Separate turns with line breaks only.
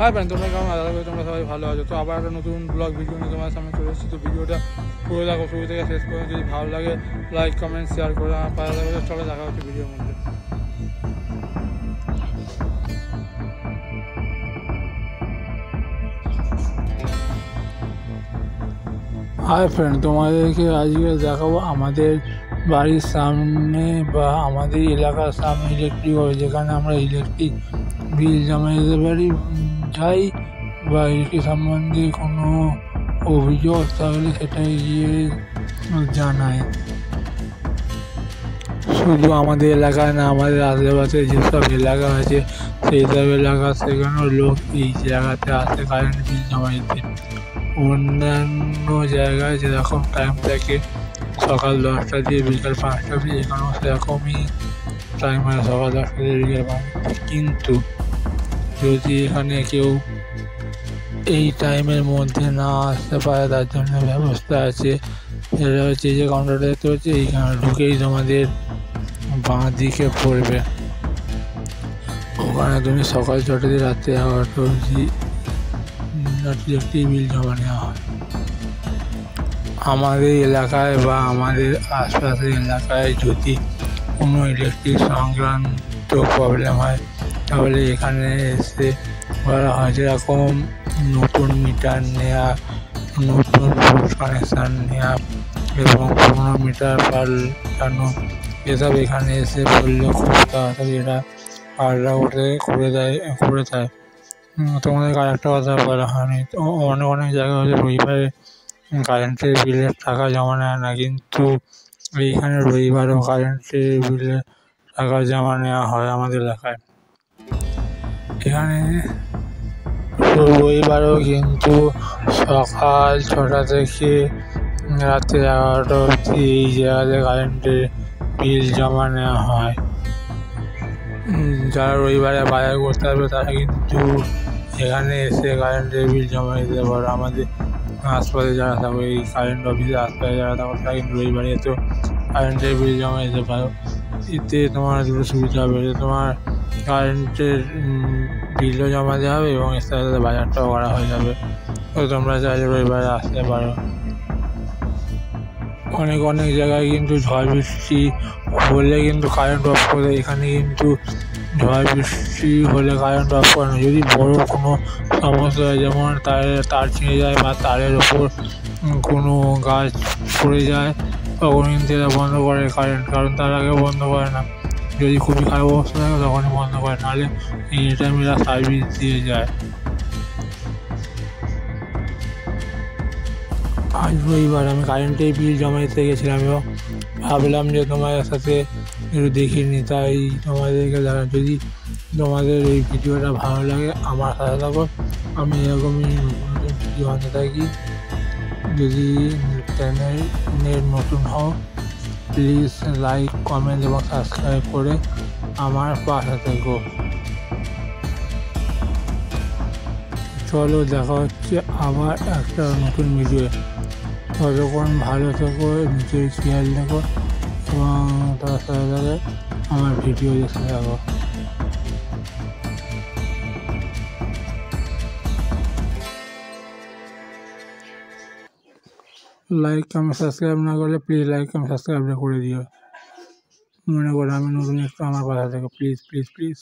Hi friend, তোমরা কেমন আলাদা করে তোমরা সবাই ভালো আছো। তো আবার একটা নতুন ব্লগ ভিডিও নিয়ে তোমার সামনে চলে এসেছি। তো ভিডিওটা পুরো দেখো, শুরু থেকে শেষ পর্যন্ত। যদি ভালো লাগে লাইক কমেন্ট শেয়ার করে আমার পাশে থাকবে। চলো দেখা হচ্ছে ভিডিওর মধ্যে। হাই ফ্রেন্ড, তোমাদেরকে আজকে দেখাবো আমাদের বাড়ির সামনে বা আমাদের এলাকার সামনে ইলেকট্রিক অফিস, যেখানে আমরা ইলেকট্রিক বিল জমা দিতে পারি যাই বা ইলেকট্রিক সম্বন্ধে কোনো অভিযোগ থাকলে সেটা গিয়ে জানায়। শুধু আমাদের এলাকায় না, আমাদের আশেপাশে যেসব এলাকা আছে সেই সব এলাকা সেখানেও লোক এই জায়গাতে আসে কারেন্ট বিল জমা দিতে। অন্যান্য জায়গায় যেরকম টাইম থাকে সকাল 10টা দিয়ে বিকাল 5টা অবধি, এখানেও সেরকমই টাইম হয় সকাল 10টা দিয়ে বিকাল 5টা। কিন্তু যদি এখানে কেউ এই টাইমের মধ্যে না আসতে পারে তার জন্য ব্যবস্থা আছে। সেটা হচ্ছে যে কাউন্টারটা দেখতে হচ্ছে এইখানে ঢুকেই তোমাদের বাঁ দিকে পড়বে, ওখানে তুমি সকাল 6টা দিয়ে রাত্রে 11টা অবধি ইলেকট্রিক বিল জমা নেওয়া হয়। আমাদের এলাকায় বা আমাদের আশপাশের এলাকায় যদি কোনো ইলেকট্রিক সংক্রান্ত প্রবলেম হয় তাহলে এখানে এসে করা হয়। যেরকম নতুন মিটার নেওয়া, নতুন পোস্ট কানেকশান নেওয়া এবং পুরোনো মিটার পাল্টানো, এসব এখানে এসে বললে খুব তাড়াতাড়ি এরা পাল্টা করে দেয়। তোমাদেরকে আরেকটা কথা বলা হয়নি, অনেক জায়গায় হচ্ছে রবিবারে কারেন্টের বিলের টাকা জমা নেয় না, কিন্তু এইখানে রবিবারও কারেন্টের বিলের টাকা জমা নেওয়া হয় আমাদের এলাকায়। এখানে রবিবারও কিন্তু সকাল 6টা থেকে রাত্রে 11টা অবধি এই জায়গাতে কারেন্টের বিল জমা নেওয়া হয়। যারা রবিবারে বাজার করতে আসবে তারা কিন্তু এখানে এসে কারেন্টের বিল জমা দিতে পারো। আমাদের আশপাশে যারা থাকবে, এই কারেন্ট অফিসের আশপাশে যারা থাকবে তারা কিন্তু রবিবারে এসেও কারেন্টের বিল জমা দিতে পারো। এতে তোমার দুটো সুবিধা হবে, যে তোমার কারেন্টের বিলও জমা দেওয়া হবে এবং এর সাথে সাথে বাজারটাও করা হয়ে যাবে। তো তোমরা চাইলে রবিবারে আসতে পারো। অনেক জায়গায় কিন্তু ঝড় বৃষ্টি হলে কিন্তু কারেন্ট অফ করে, এখানে কিন্তু ঝড় বৃষ্টি হলে কারেন্ট অফ করে না। যদি বড় কোনো সমস্যা হয়, যেমন তার ছিঁড়ে যায় বা তারের ওপর কোনো গাছ পড়ে যায়, তখন কিন্তু এরা বন্ধ করে কারেন্ট, কারণ তার আগে বন্ধ করে না। যদি খুবই খারাপ অবস্থা থাকে তখনই বন্ধ করে, নাহলে এনি টাইম এরা সার্ভিস দিয়ে যায়। আজ রবিবার আমি কারেন্টের বিল জমা দিতে গেছিলাম এবং ভাবলাম যে তোমাদের সাথে একটু দেখিয়ে নিই, তাই তোমাদেরকে দেখা। যদি তোমাদের এই ভিডিওটা ভালো লাগে আমার সাথে থাকো, আমি এরকমই নতুন ভিডিও আনতে থাকি। যদি চ্যানেলের নতুন হও প্লিজ লাইক কমেন্ট এবং সাবস্ক্রাইব করে আমার পাশে থেকো। চলো দেখা হচ্ছে আবার একটা নতুন ভিডিও। ততক্ষণ ভালো থেকো, নিজের খেয়াল দেখো এবং তার সাথে সাথে আমার ভিডিও দেখতে থাকো। লাইক কমেন্ট সাবস্ক্রাইব না করলে প্লিজ লাইক কমেন্ট সাবস্ক্রাইবটা করে দিও। মনে করো আমি নতুন একটু আমার পাশে থেকে প্লিজ প্লিজ প্লিজ।